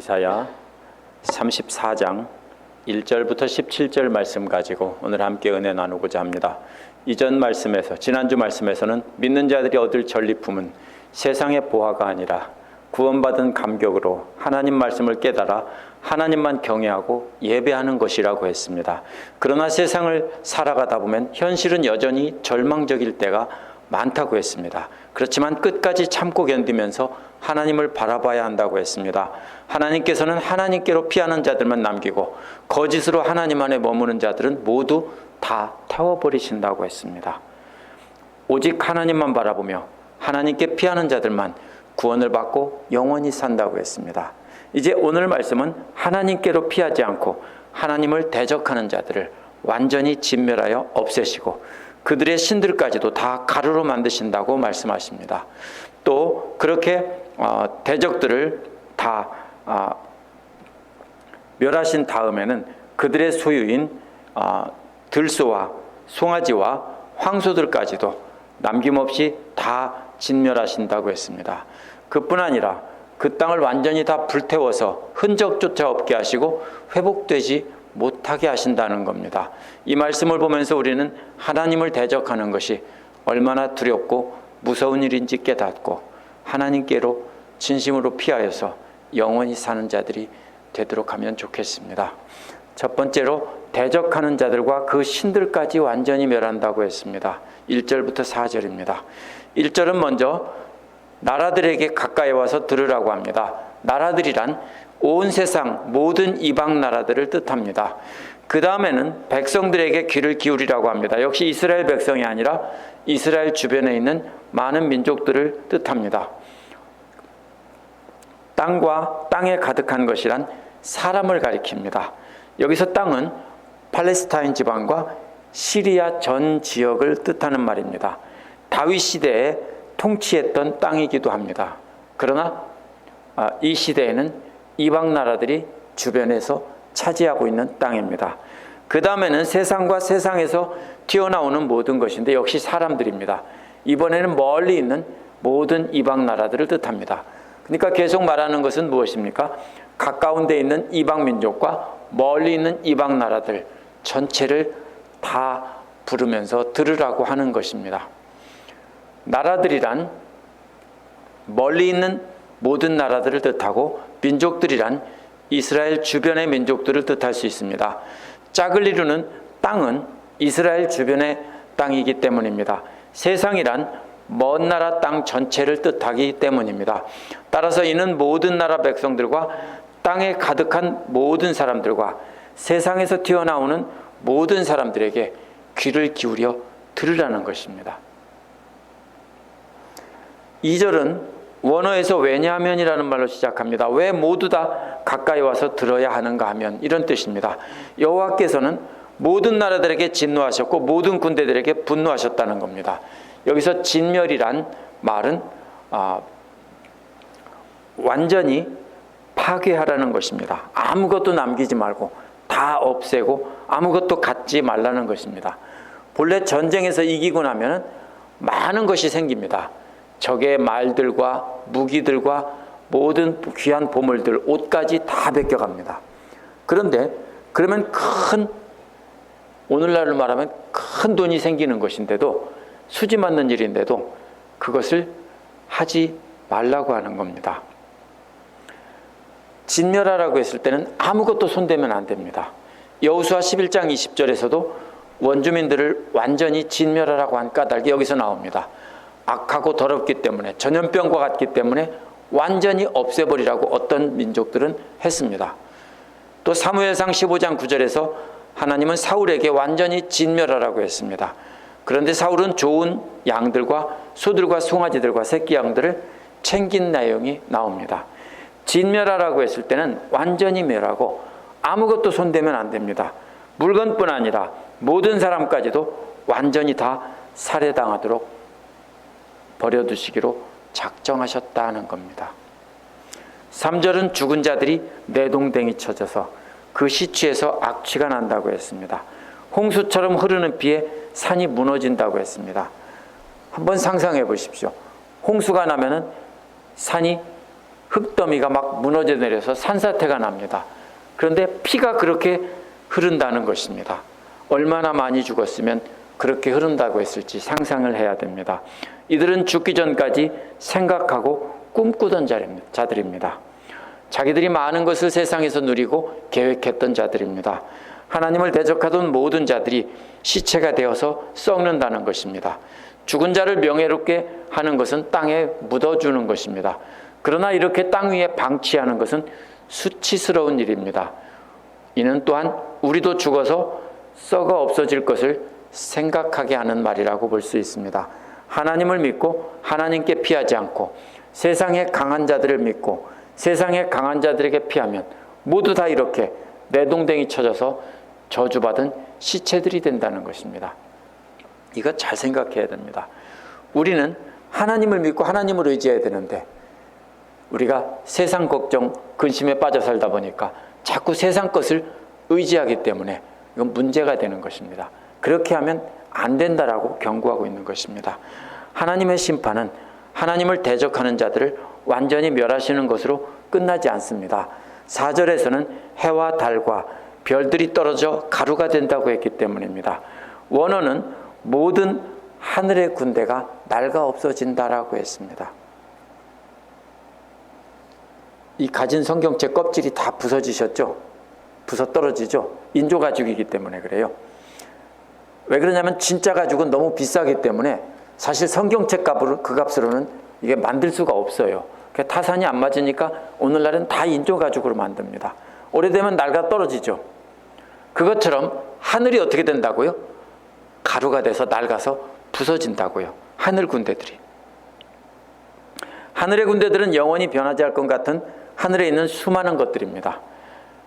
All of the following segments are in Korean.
이사야 34장 1절부터 17절 말씀 가지고 오늘 함께 은혜 나누고자 합니다. 이전 말씀에서, 지난주 말씀에서는 믿는 자들이 얻을 전리품은 세상의 보화가 아니라 구원받은 감격으로 하나님 말씀을 깨달아 하나님만 경외하고 예배하는 것이라고 했습니다. 그러나 세상을 살아가다 보면 현실은 여전히 절망적일 때가 많다고 했습니다. 그렇지만 끝까지 참고 견디면서 하나님을 바라봐야 한다고 했습니다. 하나님께서는 하나님께로 피하는 자들만 남기고 거짓으로 하나님 안에 머무는 자들은 모두 다 태워버리신다고 했습니다. 오직 하나님만 바라보며 하나님께 피하는 자들만 구원을 받고 영원히 산다고 했습니다. 이제 오늘 말씀은 하나님께로 피하지 않고 하나님을 대적하는 자들을 완전히 진멸하여 없애시고 그들의 신들까지도 다 가루로 만드신다고 말씀하십니다. 또 그렇게 대적들을 다 멸하신 다음에는 그들의 소유인 들소와 송아지와 황소들까지도 남김없이 다 진멸하신다고 했습니다. 그뿐 아니라 그 땅을 완전히 다 불태워서 흔적조차 없게 하시고 회복되지 못하게 하신다는 겁니다. 이 말씀을 보면서 우리는 하나님을 대적하는 것이 얼마나 두렵고 무서운 일인지 깨닫고 하나님께로 진심으로 피하여서 영원히 사는 자들이 되도록 하면 좋겠습니다. 첫 번째로 대적하는 자들과 그 신들까지 완전히 멸한다고 했습니다. 1절부터 4절입니다. 1절은 먼저 나라들에게 가까이 와서 들으라고 합니다. 나라들이란 온 세상 모든 이방 나라들을 뜻합니다. 그 다음에는 백성들에게 귀를 기울이라고 합니다. 역시 이스라엘 백성이 아니라 이스라엘 주변에 있는 많은 민족들을 뜻합니다. 땅과 땅에 가득한 것이란 사람을 가리킵니다. 여기서 땅은 팔레스타인 지방과 시리아 전 지역을 뜻하는 말입니다. 다윗 시대에 통치했던 땅이기도 합니다. 그러나 이 시대에는 이방 나라들이 주변에서 차지하고 있는 땅입니다. 그 다음에는 세상과 세상에서 튀어나오는 모든 것인데 역시 사람들입니다. 이번에는 멀리 있는 모든 이방 나라들을 뜻합니다. 그러니까 계속 말하는 것은 무엇입니까? 가까운 데 있는 이방 민족과 멀리 있는 이방 나라들 전체를 다 부르면서 들으라고 하는 것입니다. 나라들이란 멀리 있는 모든 나라들을 뜻하고 민족들이란 이스라엘 주변의 민족들을 뜻할 수 있습니다. 짝을 이루는 땅은 이스라엘 주변의 땅이기 때문입니다. 세상이란 먼 나라 땅 전체를 뜻하기 때문입니다. 따라서 이는 모든 나라 백성들과 땅에 가득한 모든 사람들과 세상에서 튀어나오는 모든 사람들에게 귀를 기울여 들으라는 것입니다. 2절은 원어에서 왜냐하면이라는 말로 시작합니다. 왜 모두 다 가까이 와서 들어야 하는가 하면 이런 뜻입니다. 여호와께서는 모든 나라들에게 진노하셨고 모든 군대들에게 분노하셨다는 겁니다. 여기서 진멸이란 말은 완전히 파괴하라는 것입니다. 아무것도 남기지 말고 다 없애고 아무것도 갖지 말라는 것입니다. 본래 전쟁에서 이기고 나면 많은 것이 생깁니다. 적의 말들과 무기들과 모든 귀한 보물들, 옷까지 다 베껴갑니다. 그런데 그러면 오늘날로 말하면 큰 돈이 생기는 것인데도 수지 맞는 일인데도 그것을 하지 말라고 하는 겁니다. 진멸하라고 했을 때는 아무것도 손대면 안 됩니다. 여호수아 11장 20절에서도 원주민들을 완전히 진멸하라고 한 까닭이 여기서 나옵니다. 악하고 더럽기 때문에 전염병과 같기 때문에 완전히 없애버리라고 어떤 민족들은 했습니다. 또 사무엘상 15장 9절에서 하나님은 사울에게 완전히 진멸하라고 했습니다. 그런데 사울은 좋은 양들과 소들과 송아지들과 새끼 양들을 챙긴 내용이 나옵니다. 진멸하라고 했을 때는 완전히 멸하고 아무것도 손대면 안 됩니다. 물건뿐 아니라 모든 사람까지도 완전히 다 살해당하도록 버려두시기로 작정하셨다는 겁니다. 3절은 죽은 자들이 내동댕이 쳐져서 그 시추에서 악취가 난다고 했습니다. 홍수처럼 흐르는 비에 산이 무너진다고 했습니다. 한번 상상해 보십시오. 홍수가 나면은 산이 흙더미가 막 무너져 내려서 산사태가 납니다. 그런데 피가 그렇게 흐른다는 것입니다. 얼마나 많이 죽었으면 그렇게 흐른다고 했을지 상상을 해야 됩니다. 이들은 죽기 전까지 생각하고 꿈꾸던 자들입니다. 자기들이 많은 것을 세상에서 누리고 계획했던 자들입니다. 하나님을 대적하던 모든 자들이 시체가 되어서 썩는다는 것입니다. 죽은 자를 명예롭게 하는 것은 땅에 묻어주는 것입니다. 그러나 이렇게 땅 위에 방치하는 것은 수치스러운 일입니다. 이는 또한 우리도 죽어서 썩어 없어질 것을 생각하게 하는 말이라고 볼 수 있습니다. 하나님을 믿고 하나님께 피하지 않고 세상의 강한 자들을 믿고 세상의 강한 자들에게 피하면 모두 다 이렇게 내동댕이 쳐져서 저주받은 시체들이 된다는 것입니다. 이거 잘 생각해야 됩니다. 우리는 하나님을 믿고 하나님을 의지해야 되는데 우리가 세상 걱정, 근심에 빠져 살다 보니까 자꾸 세상 것을 의지하기 때문에 이건 문제가 되는 것입니다. 그렇게 하면 안 된다라고 경고하고 있는 것입니다. 하나님의 심판은 하나님을 대적하는 자들을 완전히 멸하시는 것으로 끝나지 않습니다. 4절에서는 해와 달과 별들이 떨어져 가루가 된다고 했기 때문입니다. 원어는 모든 하늘의 군대가 낡아 없어진다라고 했습니다. 이 가진 성경책 껍질이 다 부서지셨죠? 부서 떨어지죠? 인조 가죽이기 때문에 그래요. 왜 그러냐면 진짜 가죽은 너무 비싸기 때문에 사실 성경책 그 값으로는 이게 만들 수가 없어요. 타산이 안 맞으니까 오늘날은 다 인조 가죽으로 만듭니다. 오래되면 낡아 떨어지죠. 그것처럼 하늘이 어떻게 된다고요? 가루가 돼서 낡아서 부서진다고요. 하늘 군대들이. 하늘의 군대들은 영원히 변하지 않을 것 같은 하늘에 있는 수많은 것들입니다.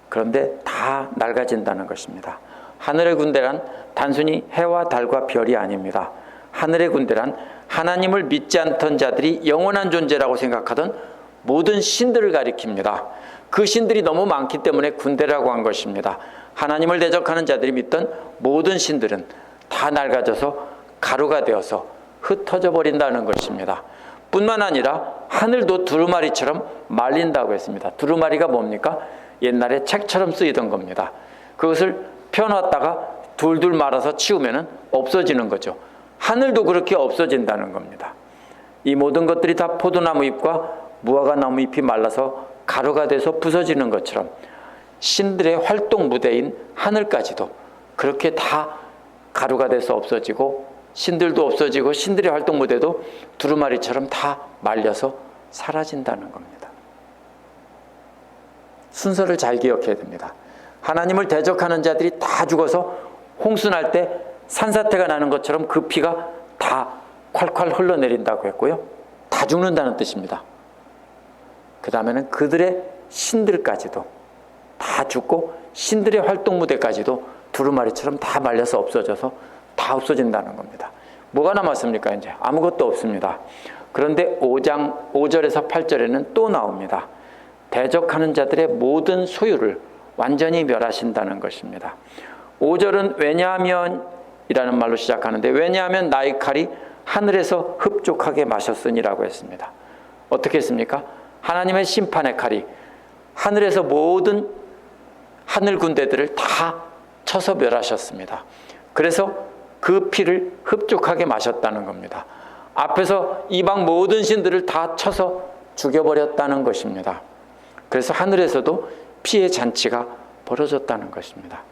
그런데 다 낡아진다는 것입니다. 하늘의 군대란 단순히 해와 달과 별이 아닙니다. 하늘의 군대란 하나님을 믿지 않던 자들이 영원한 존재라고 생각하던 모든 신들을 가리킵니다. 그 신들이 너무 많기 때문에 군대라고 한 것입니다. 하나님을 대적하는 자들이 믿던 모든 신들은 다 낡아져서 가루가 되어서 흩어져 버린다는 것입니다. 뿐만 아니라 하늘도 두루마리처럼 말린다고 했습니다. 두루마리가 뭡니까? 옛날에 책처럼 쓰이던 겁니다. 그것을 펴놨다가 둘둘 말아서 치우면 없어지는 거죠. 하늘도 그렇게 없어진다는 겁니다. 이 모든 것들이 다 포도나무 잎과 무화과나무 잎이 말라서 가루가 돼서 부서지는 것처럼 신들의 활동 무대인 하늘까지도 그렇게 다 가루가 돼서 없어지고 신들도 없어지고 신들의 활동 무대도 두루마리처럼 다 말려서 사라진다는 겁니다. 순서를 잘 기억해야 됩니다. 하나님을 대적하는 자들이 다 죽어서 홍수날 때 산사태가 나는 것처럼 그 피가 다 콸콸 흘러내린다고 했고요. 다 죽는다는 뜻입니다. 그 다음에는 그들의 신들까지도 다 죽고 신들의 활동 무대까지도 두루마리처럼 다 말려서 없어져서 다 없어진다는 겁니다. 뭐가 남았습니까? 이제 아무것도 없습니다. 그런데 5절에서 8절에는 또 나옵니다. 대적하는 자들의 모든 소유를 완전히 멸하신다는 것입니다. 5절은 왜냐하면 이라는 말로 시작하는데 왜냐하면 나의 칼이 하늘에서 흡족하게 마셨으니라고 했습니다. 어떻게 했습니까? 하나님의 심판의 칼이 하늘에서 모든 하늘 군대들을 다 쳐서 멸하셨습니다. 그래서 그 피를 흡족하게 마셨다는 겁니다. 앞에서 이방 모든 신들을 다 쳐서 죽여버렸다는 것입니다. 그래서 하늘에서도 피의 잔치가 벌어졌다는 것입니다.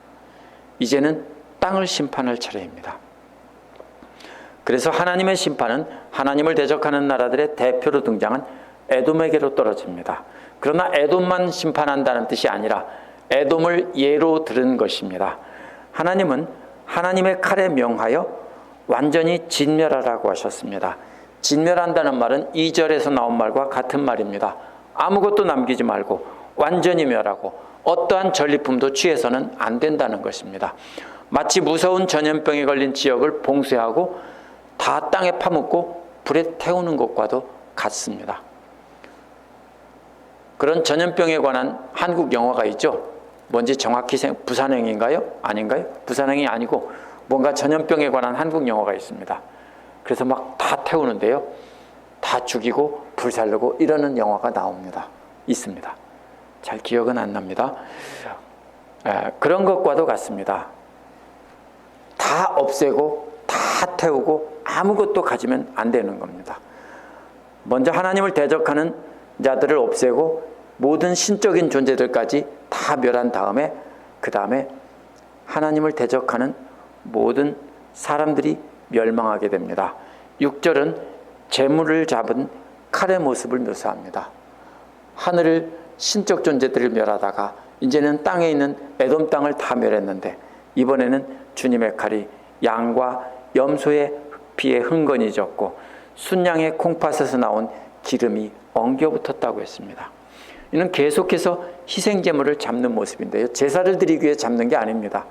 이제는 땅을 심판할 차례입니다. 그래서 하나님의 심판은 하나님을 대적하는 나라들의 대표로 등장한 에돔에게로 떨어집니다. 그러나 에돔만 심판한다는 뜻이 아니라 에돔을 예로 들은 것입니다. 하나님은 하나님의 칼에 명하여 완전히 진멸하라고 하셨습니다. 진멸한다는 말은 2절에서 나온 말과 같은 말입니다. 아무것도 남기지 말고 완전히 멸하고 어떠한 전리품도 취해서는 안 된다는 것입니다. 마치 무서운 전염병에 걸린 지역을 봉쇄하고 다 땅에 파묻고 불에 태우는 것과도 같습니다. 그런 전염병에 관한 한국 영화가 있죠. 뭔지 정확히 부산행인가요? 아닌가요? 부산행이 아니고 뭔가 전염병에 관한 한국 영화가 있습니다. 그래서 막 다 태우는데요. 다 죽이고 불살르고 이러는 영화가 나옵니다. 있습니다. 잘 기억은 안 납니다. 그런 것과도 같습니다. 다 없애고 다 태우고 아무것도 가지면 안 되는 겁니다. 먼저 하나님을 대적하는 자들을 없애고 모든 신적인 존재들까지 다 멸한 다음에 그 다음에 하나님을 대적하는 모든 사람들이 멸망하게 됩니다. 6절은 재물을 잡은 칼의 모습을 묘사합니다. 하늘을 신적 존재들을 멸하다가 이제는 땅에 있는 에돔 땅을 다 멸했는데 이번에는 주님의 칼이 양과 염소의 피에 흥건히 졌고 순양의 콩팥에서 나온 기름이 엉겨 붙었다고 했습니다. 이는 계속해서 희생제물을 잡는 모습인데요. 제사를 드리기 위해 잡는 게 아닙니다.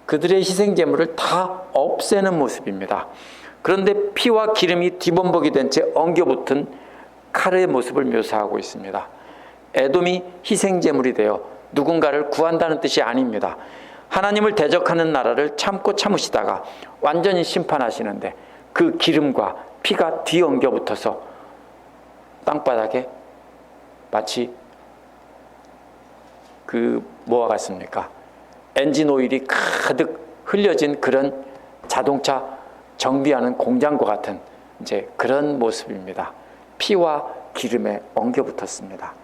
그들의 희생제물을 다 없애는 모습입니다. 그런데 피와 기름이 뒤범벅이 된 채 엉겨 붙은 칼의 모습을 묘사하고 있습니다. 에돔이 희생제물이 되어 누군가를 구한다는 뜻이 아닙니다. 하나님을 대적하는 나라를 참고 참으시다가 완전히 심판하시는데 그 기름과 피가 뒤엉겨 붙어서 땅바닥에 마치 뭐와 같습니까? 엔진 오일이 가득 흘려진 그런 자동차 정비하는 공장과 같은 이제 그런 모습입니다. 피와 기름에 엉겨 붙었습니다.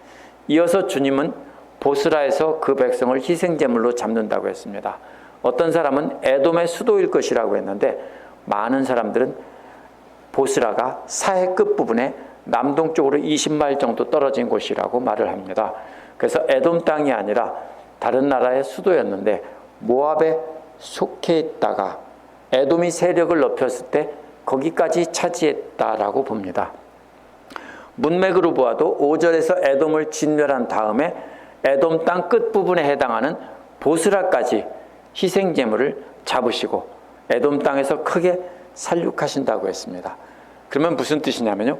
이어서 주님은 보스라에서 그 백성을 희생제물로 잡는다고 했습니다. 어떤 사람은 에돔의 수도일 것이라고 했는데 많은 사람들은 보스라가 사해 끝부분에 남동쪽으로 20마일 정도 떨어진 곳이라고 말을 합니다. 그래서 에돔 땅이 아니라 다른 나라의 수도였는데 모압에 속해 있다가 에돔이 세력을 높였을 때 거기까지 차지했다라고 봅니다. 문맥으로 보아도 5절에서 에돔을 진멸한 다음에 에돔 땅 끝부분에 해당하는 보스라까지 희생제물을 잡으시고 에돔 땅에서 크게 살육하신다고 했습니다. 그러면 무슨 뜻이냐면요,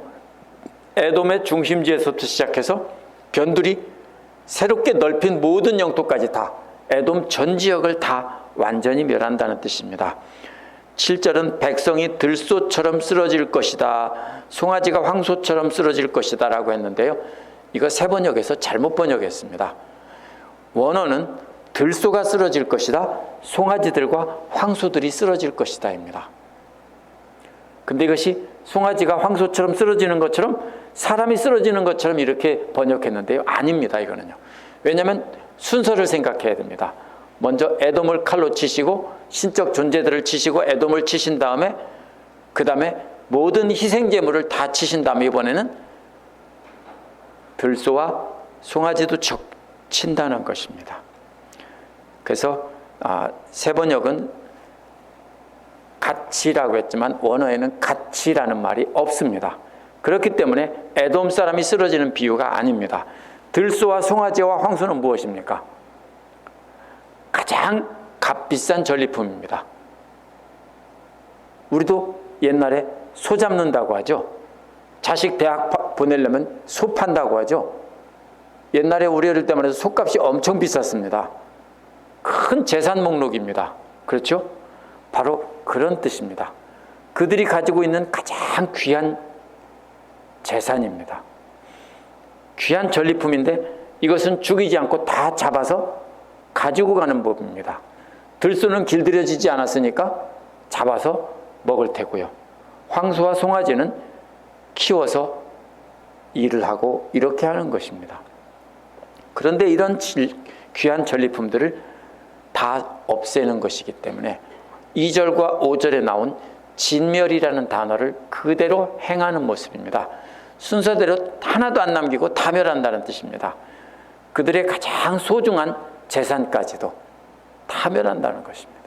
에돔의 중심지에서부터 시작해서 변두리 새롭게 넓힌 모든 영토까지 다 에돔 전 지역을 다 완전히 멸한다는 뜻입니다. 7절은 백성이 들소처럼 쓰러질 것이다, 송아지가 황소처럼 쓰러질 것이다 라고 했는데요, 이거 새 번역에서 잘못 번역했습니다. 원어는 들소가 쓰러질 것이다, 송아지들과 황소들이 쓰러질 것이다 입니다. 근데 이것이 송아지가 황소처럼 쓰러지는 것처럼 사람이 쓰러지는 것처럼 이렇게 번역했는데요, 아닙니다. 이거는요. 왜냐하면 순서를 생각해야 됩니다. 먼저 에돔을 칼로 치시고 신적 존재들을 치시고 에돔을 치신 다음에 그 다음에 모든 희생제물을 다 치신 다음에 이번에는 들소와 송아지도 친다는 것입니다. 그래서 새 번역은 같이라고 했지만 원어에는 같이라는 말이 없습니다. 그렇기 때문에 에돔 사람이 쓰러지는 비유가 아닙니다. 들소와 송아지와 황소는 무엇입니까? 가장 값비싼 전리품입니다. 우리도 옛날에 소 잡는다고 하죠. 자식 대학 보내려면 소 판다고 하죠. 옛날에 우리 어릴 때만 해도 소값이 엄청 비쌌습니다. 큰 재산 목록입니다. 그렇죠? 바로 그런 뜻입니다. 그들이 가지고 있는 가장 귀한 재산입니다. 귀한 전리품인데 이것은 죽이지 않고 다 잡아서 가지고 가는 법입니다. 들소는 길들여지지 않았으니까 잡아서 먹을 테고요. 황소와 송아지는 키워서 일을 하고 이렇게 하는 것입니다. 그런데 이런 귀한 전리품들을 다 없애는 것이기 때문에 2절과 5절에 나온 진멸이라는 단어를 그대로 행하는 모습입니다. 순서대로 하나도 안 남기고 다 멸한다는 뜻입니다. 그들의 가장 소중한 재산까지도 다 멸한다는 것입니다.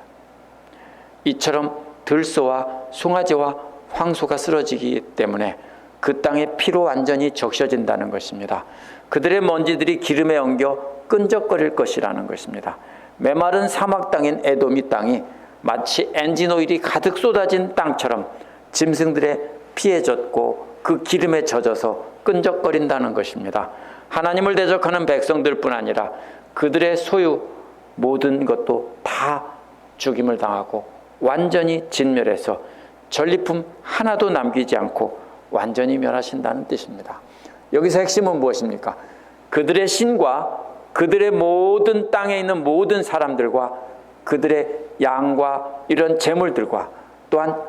이처럼 들소와 송아지와 황소가 쓰러지기 때문에 그 땅의 피로 완전히 적셔진다는 것입니다. 그들의 먼지들이 기름에 엉겨 끈적거릴 것이라는 것입니다. 메마른 사막 땅인 에돔 땅이 마치 엔진 오일이 가득 쏟아진 땅처럼 짐승들의 피에 젖고 그 기름에 젖어서 끈적거린다는 것입니다. 하나님을 대적하는 백성들뿐 아니라 그들의 소유 모든 것도 다 죽임을 당하고 완전히 진멸해서 전리품 하나도 남기지 않고 완전히 멸하신다는 뜻입니다. 여기서 핵심은 무엇입니까? 그들의 신과 그들의 모든 땅에 있는 모든 사람들과 그들의 양과 이런 재물들과 또한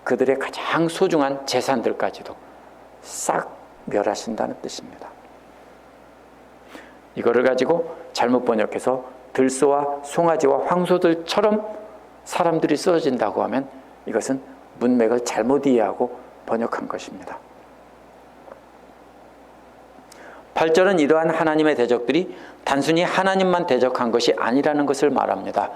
그들의 가장 소중한 재산들까지도 싹 멸하신다는 뜻입니다. 이거를 가지고 잘못 번역해서 들소와 송아지와 황소들처럼 사람들이 쓰러진다고 하면 이것은 문맥을 잘못 이해하고 번역한 것입니다. 8절은 이러한 하나님의 대적들이 단순히 하나님만 대적한 것이 아니라는 것을 말합니다.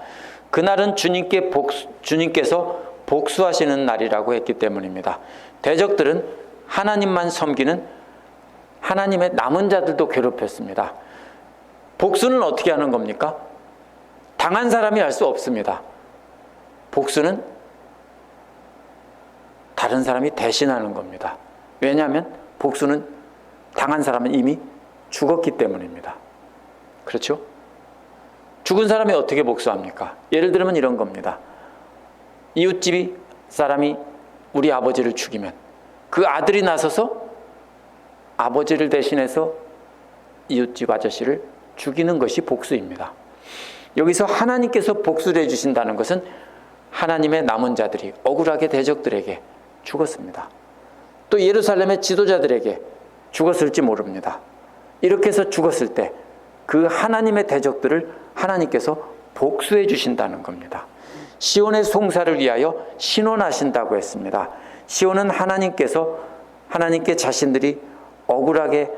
그날은 주님께서 복수하시는 날이라고 했기 때문입니다. 대적들은 하나님만 섬기는 하나님의 남은 자들도 괴롭혔습니다. 복수는 어떻게 하는 겁니까? 당한 사람이 할 수 없습니다. 복수는 다른 사람이 대신하는 겁니다. 왜냐하면 복수는 당한 사람은 이미 죽었기 때문입니다. 그렇죠? 죽은 사람이 어떻게 복수합니까? 예를 들면 이런 겁니다. 이웃집 사람이 우리 아버지를 죽이면 그 아들이 나서서 아버지를 대신해서 이웃집 아저씨를 죽이는 것이 복수입니다. 여기서 하나님께서 복수를 해주신다는 것은 하나님의 남은 자들이 억울하게 대적들에게 죽었습니다. 또 예루살렘의 지도자들에게 죽었을지 모릅니다. 이렇게 해서 죽었을 때 그 하나님의 대적들을 하나님께서 복수해 주신다는 겁니다. 시온의 송사를 위하여 신원하신다고 했습니다. 시온은 하나님께 자신들이 억울하게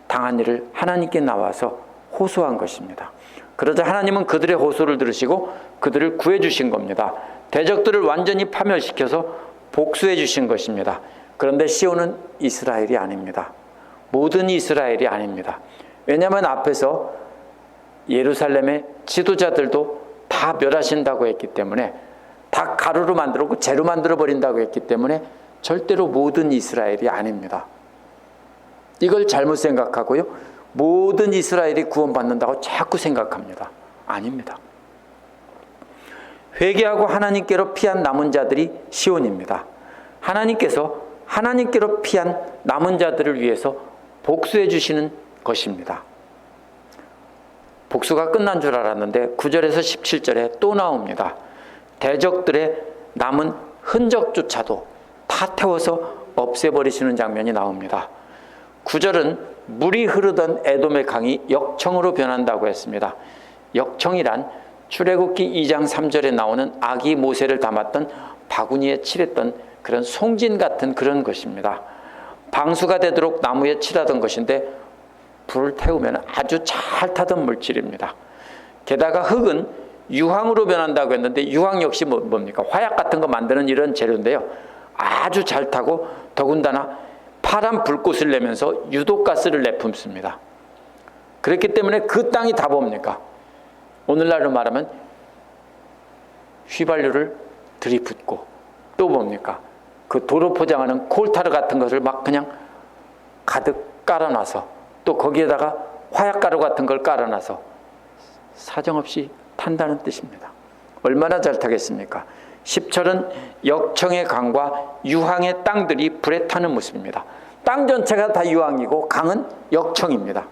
당한 일을 하나님께 나와서 호소한 것입니다. 그러자 하나님은 그들의 호소를 들으시고 그들을 구해 주신 겁니다. 대적들을 완전히 파멸시켜서 복수해 주신 것입니다. 그런데 시온은 이스라엘이 아닙니다. 모든 이스라엘이 아닙니다. 왜냐하면 앞에서 예루살렘의 지도자들도 다 멸하신다고 했기 때문에, 다 가루로 만들고 재로 만들어 버린다고 했기 때문에 절대로 모든 이스라엘이 아닙니다. 이걸 잘못 생각하고요, 모든 이스라엘이 구원받는다고 자꾸 생각합니다. 아닙니다. 회개하고 하나님께로 피한 남은 자들이 시온입니다. 하나님께서 하나님께로 피한 남은 자들을 위해서 복수해 주시는 것입니다. 복수가 끝난 줄 알았는데 9절에서 17절에 또 나옵니다. 대적들의 남은 흔적조차도 다 태워서 없애버리시는 장면이 나옵니다. 9절은 물이 흐르던 에돔의 강이 역청으로 변한다고 했습니다. 역청이란 출애굽기 2장 3절에 나오는 아기 모세를 담았던 바구니에 칠했던 그런 송진 같은 그런 것입니다. 방수가 되도록 나무에 칠하던 것인데 불을 태우면 아주 잘 타던 물질입니다. 게다가 흙은 유황으로 변한다고 했는데 유황 역시 뭡니까? 화약 같은 거 만드는 이런 재료인데요. 아주 잘 타고 더군다나 파란 불꽃을 내면서 유독가스를 내뿜습니다. 그렇기 때문에 그 땅이 다 뭡니까? 오늘날로 말하면 휘발유를 들이붓고 또 뭡니까? 그 도로 포장하는 콜타르 같은 것을 막 그냥 가득 깔아놔서 또 거기에다가 화약가루 같은 걸 깔아놔서 사정없이 탄다는 뜻입니다. 얼마나 잘 타겠습니까? 10절은 역청의 강과 유황의 땅들이 불에 타는 모습입니다. 땅 전체가 다 유황이고 강은 역청입니다.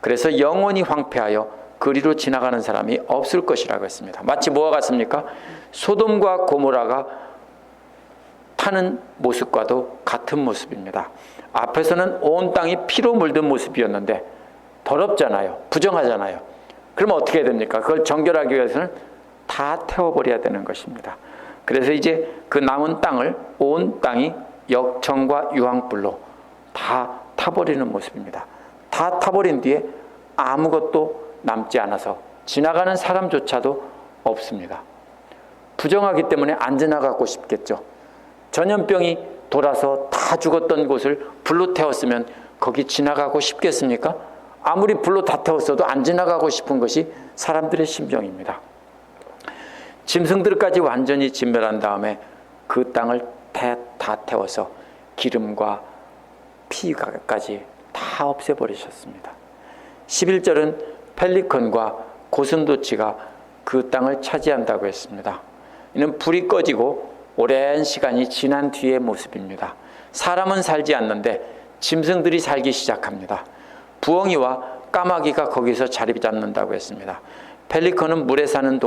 그래서 영원히 황폐하여 그리로 지나가는 사람이 없을 것이라고 했습니다. 마치 뭐와 같습니까? 소돔과 고모라가 타는 모습과도 같은 모습입니다. 앞에서는 온 땅이 피로 물든 모습이었는데 더럽잖아요. 부정하잖아요. 그러면 어떻게 해야 됩니까? 그걸 정결하기 위해서는 다 태워버려야 되는 것입니다. 그래서 이제 그 남은 땅을 온 땅이 역청과 유황불로 다 타버리는 모습입니다. 다 타버린 뒤에 아무것도 남지 않아서 지나가는 사람조차도 없습니다. 부정하기 때문에 안 지나가고 싶겠죠. 전염병이 돌아서 다 죽었던 곳을 불로 태웠으면 거기 지나가고 싶겠습니까? 아무리 불로 다 태웠어도 안 지나가고 싶은 것이 사람들의 심정입니다. 짐승들까지 완전히 진멸한 다음에 그 땅을 다 태워서 기름과 피까지 다 없애버리셨습니다. 11절은 펠리컨과 고슴도치가 그 땅을 차지한다고 했습니다. 이는 불이 꺼지고 오랜 시간이 지난 뒤의 모습입니다. 사람은 살지 않는데 짐승들이 살기 시작합니다. 부엉이와 까마귀가 거기서 자리 잡는다고 했습니다. 펠리컨은 물에 사는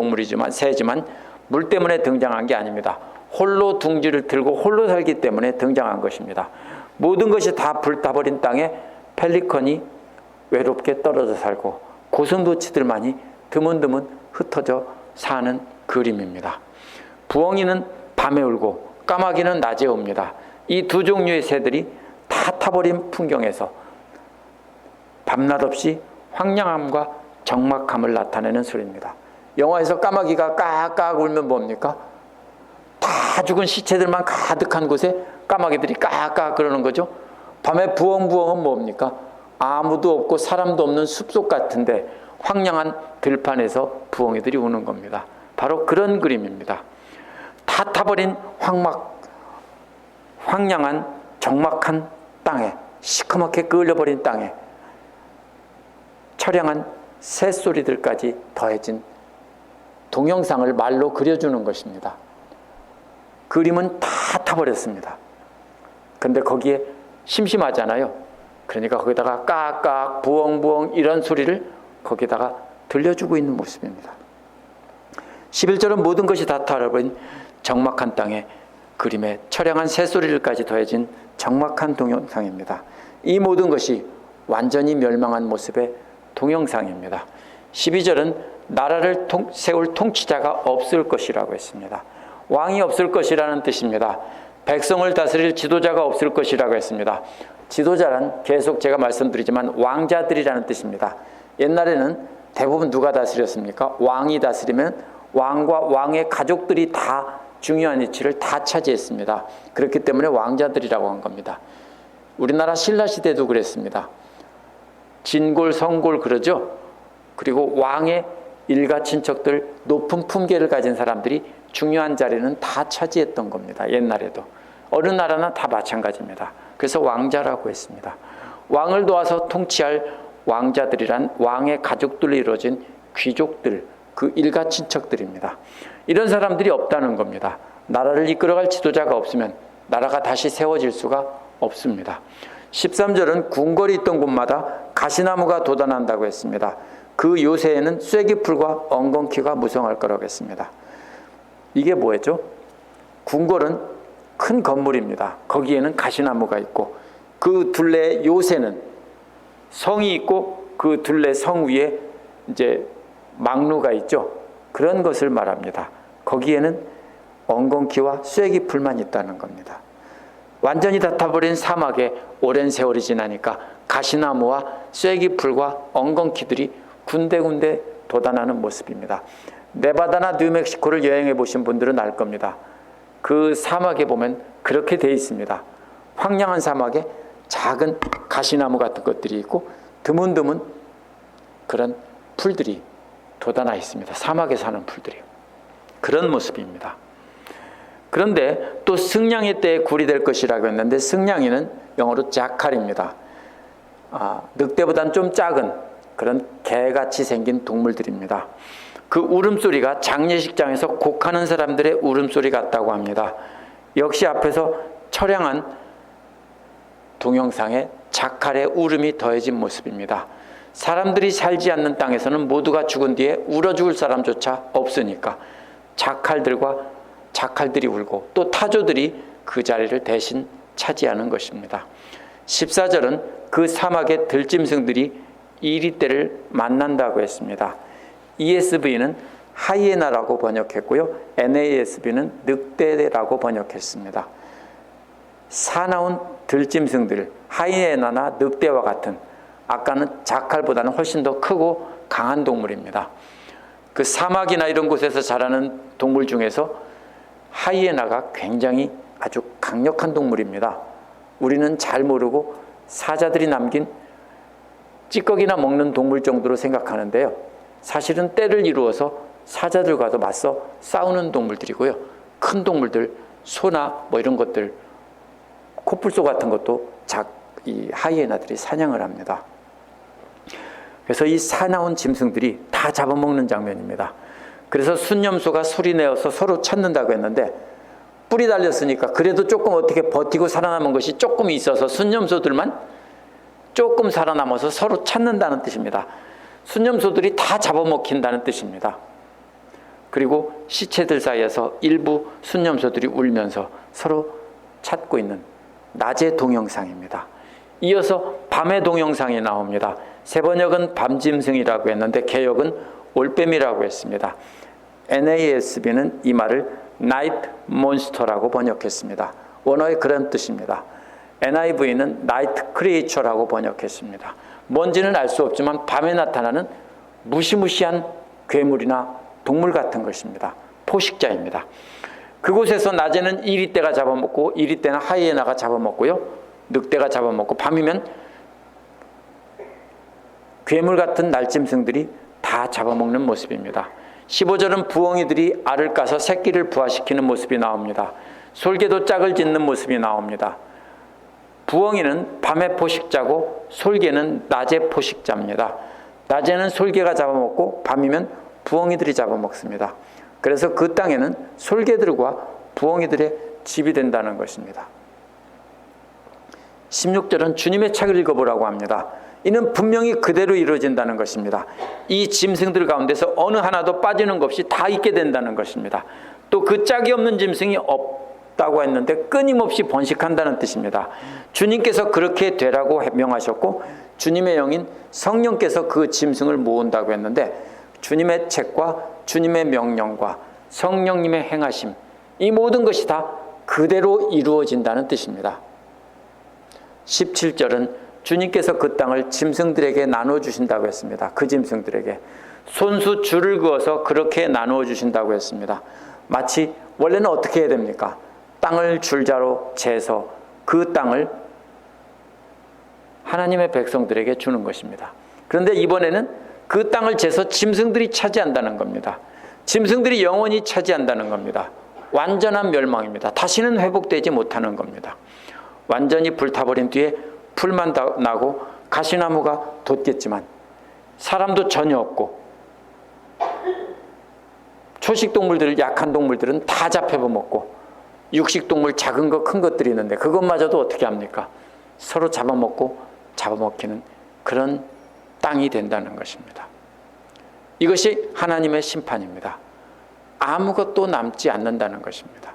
새지만 물 때문에 등장한 게 아닙니다. 홀로 둥지를 들고 홀로 살기 때문에 등장한 것입니다. 모든 것이 다 불타버린 땅에 펠리컨이 외롭게 떨어져 살고 고슴도치들만이 드문드문 흩어져 사는 그림입니다. 부엉이는 밤에 울고 까마귀는 낮에 옵니다. 이 두 종류의 새들이 다 타버린 풍경에서 밤낮 없이 황량함과 적막함을 나타내는 소리입니다. 영화에서 까마귀가 까악 울면 뭡니까? 다 죽은 시체들만 가득한 곳에 까마귀들이 까악 그러는 거죠. 밤에 부엉부엉은 뭡니까? 아무도 없고 사람도 없는 숲속 같은데 황량한 들판에서 부엉이들이 우는 겁니다. 바로 그런 그림입니다. 다 타버린 황량한 적막한 땅에, 시커멓게 끌려버린 땅에 처량한 새소리들까지 더해진 동영상을 말로 그려주는 것입니다. 그림은 다 타버렸습니다. 근데 거기에 심심하잖아요. 그러니까 거기다가 까악 부엉부엉 이런 소리를 거기다가 들려주고 있는 모습입니다. 11절은 모든 것이 다 타버린 적막한 땅에 그림에 처량한 새소리들까지 더해진 적막한 동영상입니다. 이 모든 것이 완전히 멸망한 모습의 동영상입니다. 12절은 나라를 세울 통치자가 없을 것이라고 했습니다. 왕이 없을 것이라는 뜻입니다. 백성을 다스릴 지도자가 없을 것이라고 했습니다. 지도자란 계속 제가 말씀드리지만 왕자들이라는 뜻입니다. 옛날에는 대부분 누가 다스렸습니까? 왕이 다스리면 왕과 왕의 가족들이 다 중요한 위치를 다 차지했습니다. 그렇기 때문에 왕자들이라고 한 겁니다. 우리나라 신라시대도 그랬습니다. 진골, 성골 그러죠. 그리고 왕의 일가 친척들, 높은 품계를 가진 사람들이 중요한 자리는 다 차지했던 겁니다. 옛날에도. 어느 나라나 다 마찬가지입니다. 그래서 왕자라고 했습니다. 왕을 도와서 통치할 왕자들이란 왕의 가족들로 이루어진 귀족들, 그 일가 친척들입니다. 이런 사람들이 없다는 겁니다. 나라를 이끌어갈 지도자가 없으면 나라가 다시 세워질 수가 없습니다. 13절은 궁궐이 있던 곳마다 가시나무가 돋아난다고 했습니다. 그 요새에는 쐐기풀과 엉겅퀴가 무성할 거라고 했습니다. 이게 뭐였죠? 궁궐은 큰 건물입니다. 거기에는 가시나무가 있고 그 둘레 요새는 성이 있고 그 둘레 성 위에 이제 망루가 있죠. 그런 것을 말합니다. 거기에는 엉겅퀴와 쐐기풀만 있다는 겁니다. 완전히 다 타버린 사막에 오랜 세월이 지나니까 가시나무와 쐐기풀과 엉겅퀴들이 군데군데 돋아나는 모습입니다. 네바다나 뉴멕시코를 여행해 보신 분들은 알 겁니다. 그 사막에 보면 그렇게 돼 있습니다. 황량한 사막에 작은 가시나무 같은 것들이 있고 드문드문 그런 풀들이 돋아나 있습니다. 사막에 사는 풀들이요. 그런 모습입니다. 그런데 또 승냥이 때에 굴이 될 것이라고 했는데 승냥이는 영어로 자칼입니다. 늑대보다는 좀 작은 그런 개같이 생긴 동물들입니다. 그 울음소리가 장례식장에서 곡하는 사람들의 울음소리 같다고 합니다. 역시 앞에서 처량한 동영상에 자칼의 울음이 더해진 모습입니다. 사람들이 살지 않는 땅에서는 모두가 죽은 뒤에 울어 죽을 사람조차 없으니까 자칼들이 울고 또 타조들이 그 자리를 대신 차지하는 것입니다. 14절은 그 사막의 들짐승들이 이리떼를 만난다고 했습니다. ESV는 하이에나라고 번역했고요. NASB는 늑대라고 번역했습니다. 사나운 들짐승들, 하이에나나 늑대와 같은 아까는 자칼보다는 훨씬 더 크고 강한 동물입니다. 그 사막이나 이런 곳에서 자라는 동물 중에서 하이에나가 굉장히 아주 강력한 동물입니다. 우리는 잘 모르고 사자들이 남긴 찌꺼기나 먹는 동물 정도로 생각하는데요. 사실은 때를 이루어서 사자들과도 맞서 싸우는 동물들이고요. 큰 동물들, 소나 뭐 이런 것들, 코뿔소 같은 것도 이 하이에나들이 사냥을 합니다. 그래서 이 사나운 짐승들이 다 잡아먹는 장면입니다. 그래서 순념소가 소리내어서 서로 찾는다고 했는데 뿔이 달렸으니까 그래도 조금 어떻게 버티고 살아남은 것이 조금 있어서 순념소들만 조금 살아남아서 서로 찾는다는 뜻입니다. 순념소들이 다 잡아먹힌다는 뜻입니다. 그리고 시체들 사이에서 일부 순념소들이 울면서 서로 찾고 있는 낮의 동영상입니다. 이어서 밤의 동영상이 나옵니다. 세번역은 밤짐승이라고 했는데 개역은 올빼미라고 했습니다. NASB는 이 말을 Night Monster라고 번역했습니다. 원어의 그런 뜻입니다. NIV는 Night Creature라고 번역했습니다. 뭔지는 알 수 없지만 밤에 나타나는 무시무시한 괴물이나 동물 같은 것입니다. 포식자입니다. 그곳에서 낮에는 이리떼가 잡아먹고 이리떼는 하이에나가 잡아먹고요. 늑대가 잡아먹고 밤이면 괴물 같은 날짐승들이 다 잡아먹는 모습입니다. 15절은 부엉이들이 알을 까서 새끼를 부화시키는 모습이 나옵니다. 솔개도 짝을 짓는 모습이 나옵니다. 부엉이는 밤의 포식자고 솔개는 낮의 포식자입니다. 낮에는 솔개가 잡아먹고 밤이면 부엉이들이 잡아먹습니다. 그래서 그 땅에는 솔개들과 부엉이들의 집이 된다는 것입니다. 16절은 주님의 책을 읽어보라고 합니다. 이는 분명히 그대로 이루어진다는 것입니다. 이 짐승들 가운데서 어느 하나도 빠지는 것 없이 다 있게 된다는 것입니다. 또 그 짝이 없는 짐승이 없다고 했는데 끊임없이 번식한다는 뜻입니다. 주님께서 그렇게 되라고 명하셨고 주님의 영인 성령께서 그 짐승을 모은다고 했는데 주님의 책과 주님의 명령과 성령님의 행하심, 이 모든 것이 다 그대로 이루어진다는 뜻입니다. 17절은 주님께서 그 땅을 짐승들에게 나누어 주신다고 했습니다. 그 짐승들에게 손수 줄을 그어서 그렇게 나누어 주신다고 했습니다. 마치 원래는 어떻게 해야 됩니까? 땅을 줄자로 재서 그 땅을 하나님의 백성들에게 주는 것입니다. 그런데 이번에는 그 땅을 재서 짐승들이 차지한다는 겁니다. 짐승들이 영원히 차지한다는 겁니다. 완전한 멸망입니다. 다시는 회복되지 못하는 겁니다. 완전히 불타버린 뒤에 풀만 나고 가시나무가 돋겠지만 사람도 전혀 없고 초식동물들, 약한 동물들은 다 잡혀먹고 육식동물 작은 거 큰 것들이 있는데 그것마저도 어떻게 합니까? 서로 잡아먹고 잡아먹히는 그런 땅이 된다는 것입니다. 이것이 하나님의 심판입니다. 아무것도 남지 않는다는 것입니다.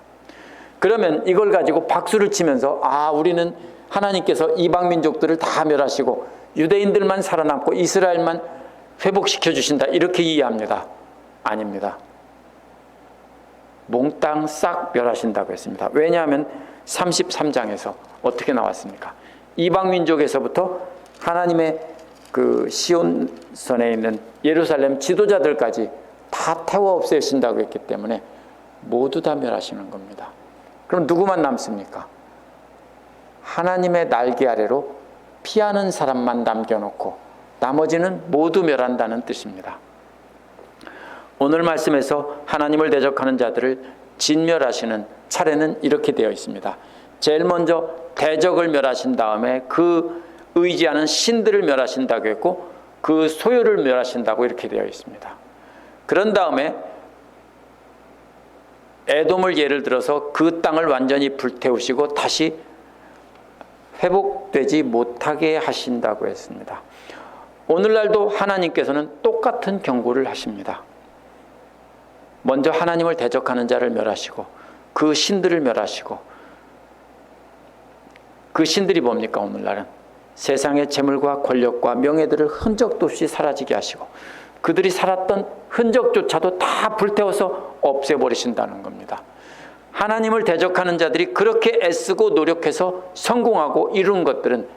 그러면 이걸 가지고 박수를 치면서 우리는 하나님께서 이방 민족들을 다 멸하시고 유대인들만 살아남고 이스라엘만 회복시켜 주신다 이렇게 이해합니다. 아닙니다. 몽땅 싹 멸하신다고 했습니다. 왜냐하면 33장에서 어떻게 나왔습니까? 이방 민족에서부터 하나님의 그 시온선에 있는 예루살렘 지도자들까지 다 태워 없애신다고 했기 때문에 모두 다 멸하시는 겁니다. 그럼 누구만 남습니까? 하나님의 날개 아래로 피하는 사람만 남겨놓고 나머지는 모두 멸한다는 뜻입니다. 오늘 말씀에서 하나님을 대적하는 자들을 진멸하시는 차례는 이렇게 되어 있습니다. 제일 먼저 대적을 멸하신 다음에 그 의지하는 신들을 멸하신다고 했고 그 소유를 멸하신다고 이렇게 되어 있습니다. 그런 다음에 에돔을 예를 들어서 그 땅을 완전히 불태우시고 다시 회복되지 못하게 하신다고 했습니다. 오늘날도 하나님께서는 똑같은 경고를 하십니다. 먼저 하나님을 대적하는 자를 멸하시고 그 신들을 멸하시고 그 신들이 뭡니까? 오늘날은 세상의 재물과 권력과 명예들을 흔적도 없이 사라지게 하시고 그들이 살았던 흔적조차도 다 불태워서 없애버리신다는 겁니다. 하나님을 대적하는 자들이 그렇게 애쓰고 노력해서 성공하고 이룬 것들은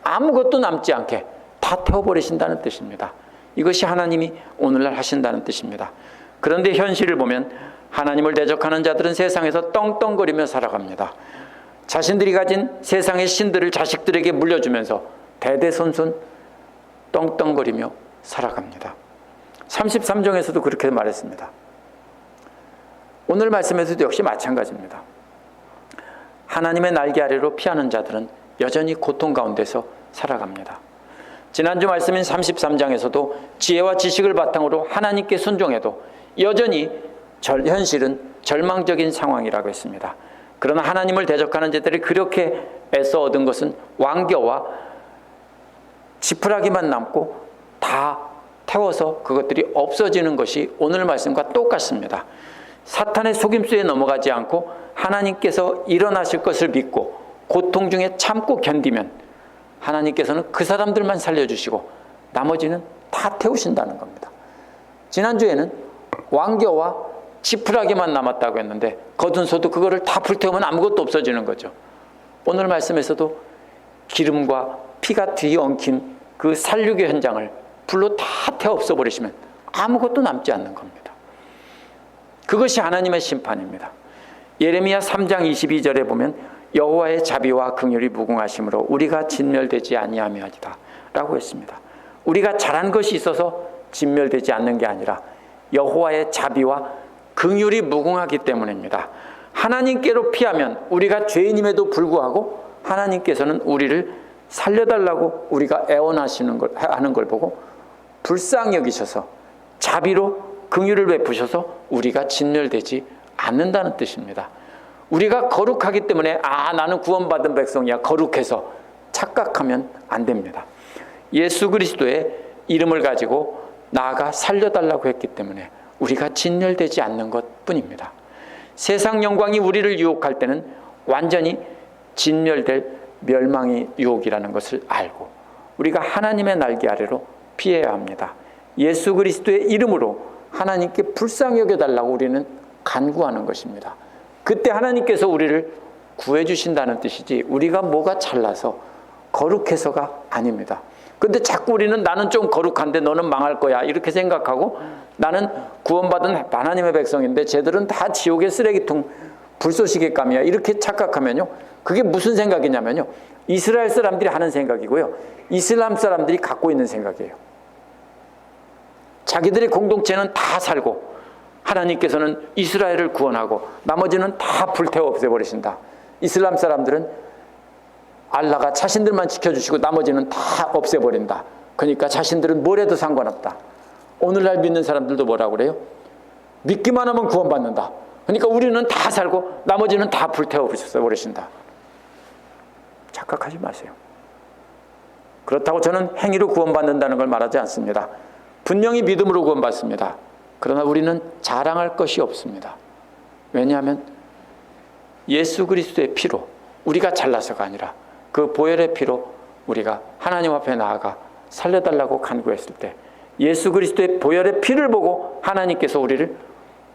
아무것도 남지 않게 다 태워버리신다는 뜻입니다. 이것이 하나님이 오늘날 하신다는 뜻입니다. 그런데 현실을 보면 하나님을 대적하는 자들은 세상에서 떵떵거리며 살아갑니다. 자신들이 가진 세상의 신들을 자식들에게 물려주면서 대대손손 떵떵거리며 살아갑니다. 33장에서도 그렇게 말했습니다. 오늘 말씀에서도 역시 마찬가지입니다. 하나님의 날개 아래로 피하는 자들은 여전히 고통 가운데서 살아갑니다. 지난주 말씀인 33장에서도 지혜와 지식을 바탕으로 하나님께 순종해도 여전히 현실은 절망적인 상황이라고 했습니다. 그러나 하나님을 대적하는 자들이 그렇게 애써 얻은 것은 왕겨와 지푸라기만 남고 다 태워서 그것들이 없어지는 것이 오늘 말씀과 똑같습니다. 사탄의 속임수에 넘어가지 않고 하나님께서 일어나실 것을 믿고 고통 중에 참고 견디면 하나님께서는 그 사람들만 살려주시고 나머지는 다 태우신다는 겁니다. 지난주에는 왕겨와 지푸라기만 남았다고 했는데 거둔 소도 그거를 다 불태우면 아무것도 없어지는 거죠. 오늘 말씀에서도 기름과 피가 뒤엉킨 그 살육의 현장을 불로 다 태워 없애버리시면 아무것도 남지 않는 겁니다. 그것이 하나님의 심판입니다. 예레미야 3장 22절에 보면 여호와의 자비와 긍휼이 무궁하심으로 우리가 진멸되지 아니하며하리다 라고 했습니다. 우리가 잘한 것이 있어서 진멸되지 않는 게 아니라 여호와의 자비와 긍휼이 무궁하기 때문입니다. 하나님께로 피하면 우리가 죄인임에도 불구하고 하나님께서는 우리를 살려달라고 우리가 애원하시는 걸 하는 걸 보고 불쌍히 여기셔서 자비로 긍휼을 베푸셔서 우리가 진멸되지 않는다는 뜻입니다. 우리가 거룩하기 때문에 나는 구원받은 백성이야 거룩해서 착각하면 안 됩니다. 예수 그리스도의 이름을 가지고 나아가 살려달라고 했기 때문에 우리가 진멸되지 않는 것뿐입니다. 세상 영광이 우리를 유혹할 때는 완전히 진멸될 멸망의 유혹이라는 것을 알고 우리가 하나님의 날개 아래로 피해야 합니다. 예수 그리스도의 이름으로 하나님께 불쌍히 여겨달라고 우리는 간구하는 것입니다. 그때 하나님께서 우리를 구해주신다는 뜻이지 우리가 뭐가 잘나서 거룩해서가 아닙니다. 근데 자꾸 우리는 나는 좀 거룩한데 너는 망할 거야 이렇게 생각하고 나는 구원받은 하나님의 백성인데 쟤들은 다 지옥의 쓰레기통 불쏘시개감이야 이렇게 착각하면요 그게 무슨 생각이냐면요 이스라엘 사람들이 하는 생각이고요 이슬람 사람들이 갖고 있는 생각이에요. 자기들의 공동체는 다 살고 하나님께서는 이스라엘을 구원하고 나머지는 다 불태워 없애버리신다. 이슬람 사람들은 알라가 자신들만 지켜주시고 나머지는 다 없애버린다. 그러니까 자신들은 뭘 해도 상관없다. 오늘날 믿는 사람들도 뭐라고 그래요? 믿기만 하면 구원받는다. 그러니까 우리는 다 살고 나머지는 다 불태워 버리신다. 착각하지 마세요. 그렇다고 저는 행위로 구원받는다는 걸 말하지 않습니다. 분명히 믿음으로 구원받습니다. 그러나 우리는 자랑할 것이 없습니다. 왜냐하면 예수 그리스도의 피로 우리가 잘나서가 아니라 그 보혈의 피로 우리가 하나님 앞에 나아가 살려달라고 간구했을 때 예수 그리스도의 보혈의 피를 보고 하나님께서 우리를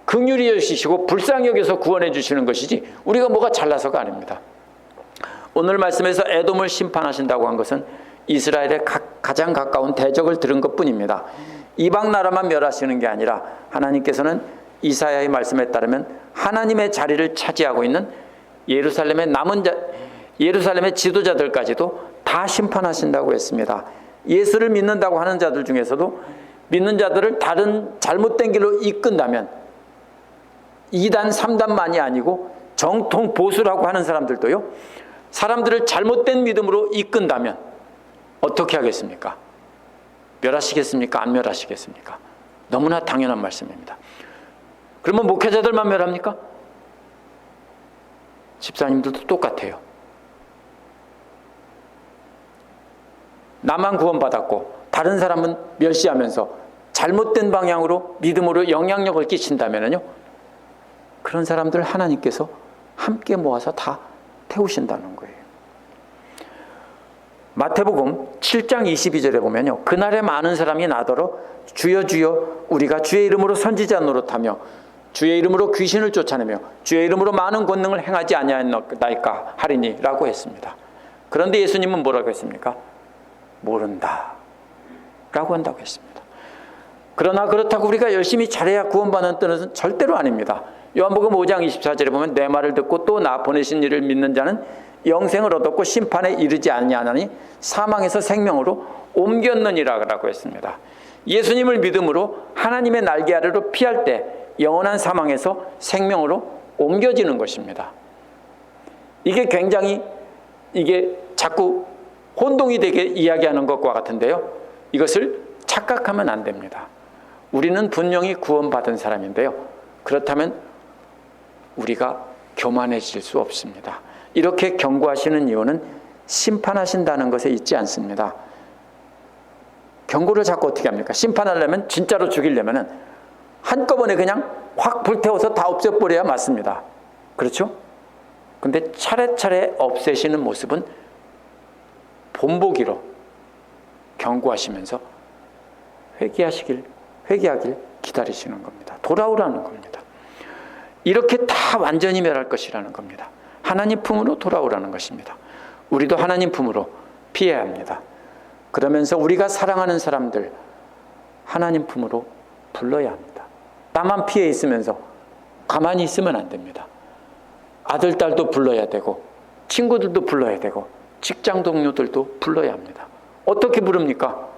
긍휼히 여기시고 불쌍히 여겨서 구원해 주시는 것이지 우리가 뭐가 잘나서가 아닙니다. 오늘 말씀에서 에돔을 심판하신다고 한 것은 이스라엘의 가장 가까운 대적을 들은 것뿐입니다. 이방 나라만 멸하시는 게 아니라 하나님께서는 이사야의 말씀에 따르면 하나님의 자리를 차지하고 있는 예루살렘의 지도자들까지도 다 심판하신다고 했습니다. 예수를 믿는다고 하는 자들 중에서도 믿는 자들을 다른 잘못된 길로 이끈다면 2단 3단만이 아니고 정통 보수라고 하는 사람들도요 사람들을 잘못된 믿음으로 이끈다면 어떻게 하겠습니까? 멸하시겠습니까? 안 멸하시겠습니까? 너무나 당연한 말씀입니다. 그러면 목회자들만 멸합니까? 집사님들도 똑같아요. 나만 구원받았고 다른 사람은 멸시하면서 잘못된 방향으로 믿음으로 영향력을 끼친다면요 그런 사람들 하나님께서 함께 모아서 다 태우신다는 거예요. 마태복음 7장 22절에 보면요 그날에 많은 사람이 나더러 주여 주여 우리가 주의 이름으로 선지자 노릇하며 주의 이름으로 귀신을 쫓아내며 주의 이름으로 많은 권능을 행하지 아니하였나이까 하리니 라고 했습니다. 그런데 예수님은 뭐라고 했습니까? 모른다 라고 한다고 했습니다. 그러나 그렇다고 우리가 열심히 잘해야 구원받는 뜻은 절대로 아닙니다. 요한복음 5장 24절에 보면 내 말을 듣고 또 나 보내신 이를 믿는 자는 영생을 얻었고 심판에 이르지 아니하나니 사망에서 생명으로 옮겼느니라고 했습니다. 예수님을 믿음으로 하나님의 날개 아래로 피할 때 영원한 사망에서 생명으로 옮겨지는 것입니다. 이게 굉장히 자꾸 혼동이 되게 이야기하는 것과 같은데요. 이것을 착각하면 안 됩니다. 우리는 분명히 구원받은 사람인데요. 그렇다면 우리가 교만해질 수 없습니다. 이렇게 경고하시는 이유는 심판하신다는 것에 있지 않습니다. 경고를 자꾸 어떻게 합니까? 심판하려면, 진짜로 죽이려면은 한꺼번에 그냥 확 불태워서 다 없애버려야 맞습니다. 그렇죠? 근데 차례차례 없애시는 모습은 본보기로 경고하시면서 회개하길 기다리시는 겁니다. 돌아오라는 겁니다. 이렇게 다 완전히 멸할 것이라는 겁니다. 하나님 품으로 돌아오라는 것입니다. 우리도 하나님 품으로 피해야 합니다. 그러면서 우리가 사랑하는 사람들 하나님 품으로 불러야 합니다. 나만 피해 있으면서 가만히 있으면 안 됩니다. 아들, 딸도 불러야 되고 친구들도 불러야 되고 직장 동료들도 불러야 합니다. 어떻게 부릅니까?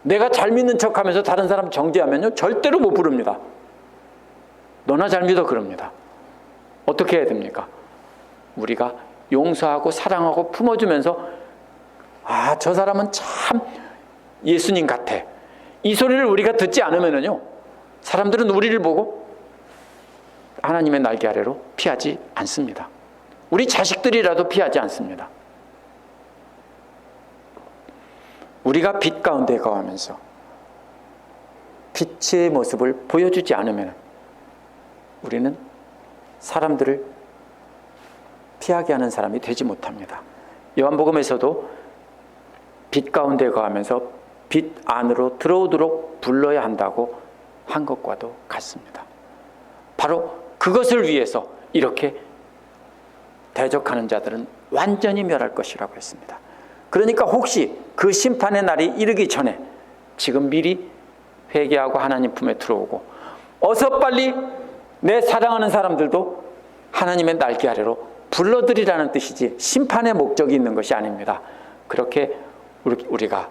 내가 잘 믿는 척하면서 다른 사람 정죄하면요 절대로 못 부릅니다. 너나 잘 믿어 그럽니다. 어떻게 해야 됩니까? 우리가 용서하고 사랑하고 품어주면서 저 사람은 참 예수님 같아. 이 소리를 우리가 듣지 않으면요 사람들은 우리를 보고 하나님의 날개 아래로 피하지 않습니다. 우리 자식들이라도 피하지 않습니다. 우리가 빛 가운데 거하면서 빛의 모습을 보여주지 않으면 우리는 사람들을 피하게 하는 사람이 되지 못합니다. 요한복음에서도 빛 가운데 거하면서 빛 안으로 들어오도록 불러야 한다고 한 것과도 같습니다. 바로 그것을 위해서 이렇게 대적하는 자들은 완전히 멸할 것이라고 했습니다. 그러니까 혹시 그 심판의 날이 이르기 전에 지금 미리 회개하고 하나님 품에 들어오고 어서 빨리 내 사랑하는 사람들도 하나님의 날개 아래로 불러들이라는 뜻이지 심판의 목적이 있는 것이 아닙니다. 그렇게 우리가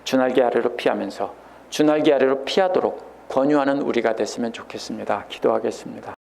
주날개 아래로 피하면서 주날개 아래로 피하도록 권유하는 우리가 됐으면 좋겠습니다. 기도하겠습니다.